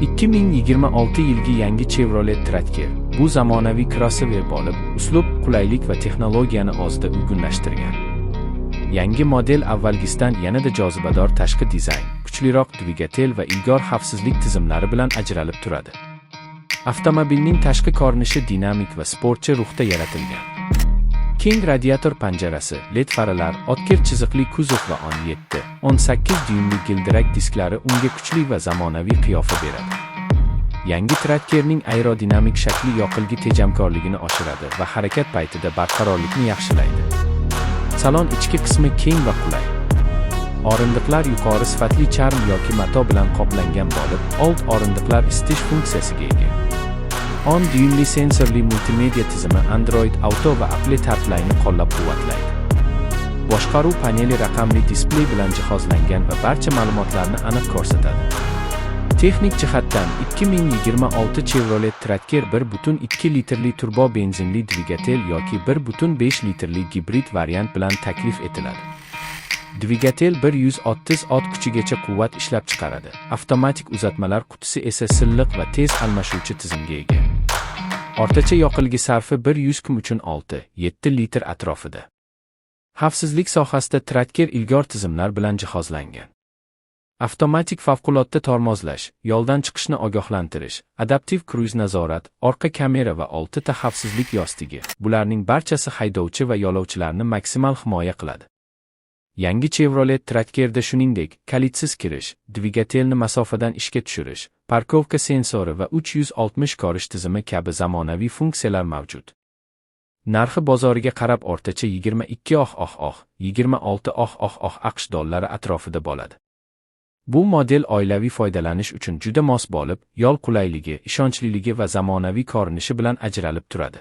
2026 yilgi yangi Chevrolet Tracker bu zamonaviy crossover bo'lib, uslub, qulaylik va texnologiyani o'zida uyg'unlashtirgan. Yangi model avvalgisidan yanada jozibador tashqi dizayn, kuchliroq dvigatel va ilg'or xavfsizlik tizimlari bilan ajralib turadi. Avtomobilning tashqi ko'rinishi dinamik va sportchi ruhda yaratilgan. Keng radiator panjarasi, LED faralar, o'tkir chiziqli kuzov va 17-18 dyuymli gildirak disklari unga kuchli va zamonaviy qiyofa beradi. Yangi Trackerning aerodinamik shakli yoqilg'i tejamkorligini oshiradi va harakat paytida barqarorlikni yaxshilaydi. Salon ichki qismi keng va qulay. O'rindiqlar yuqori sifatli charm yoki mato bilan qoplangan bo'lib, old o'rindiqlar isitish funksiyasiga ega. 10 dyuymli sensorli multimedia tizimi Android Auto va Apple CarPlay'ni qo'llab-quvvatlaydi. Boshqaruv paneli raqamli displey bilan jihozlangan va barcha ma'lumotlarni aniq ko'rsatadi. Texnik jihatdan 2026 Chevrolet Tracker 1.2 litrli turbo benzinli dvigatel yoki 1.5 litrli gibrid variant bilan taklif etiladi. Dvigatel 130 ot kuchigacha quvvat ishlab chiqaradi. Avtomatik uzatmalar qutisi esa silliq va tez almashuvchi tizimga ega. O'rtacha yoqilg'i sarfi 100 kun uchun 6-7 litr atrofida. Xavfsizlik sohasida Tracker ilg'or tizimlar bilan jihozlangan. Avtomatik favqulodda tormozlash, yo'ldan chiqishni ogohlantirish, adaptiv kruz nazorat, orqa kamera va 6 ta xavfsizlik yostig'i. Bularning barchasi haydovchi va yo'lovchilarni maksimal himoya qiladi. Yangi Chevrolet Tracker'da shuningdek, kalitsiz kirish, dvigatelni masofadan ishga tushirish, parkovka sensori va 360 ko'rish tizimi kabi zamonaviy funksiyalar mavjud. Narxi bozoriga qarab o'rtacha 26 AQSh dollari atrofida bo'ladi. Bu model oilaviy foydalanish uchun juda mos bo'lib, yo'l qulayligi, ishonchliligi va zamonaviy ko'rinishi bilan ajralib turadi.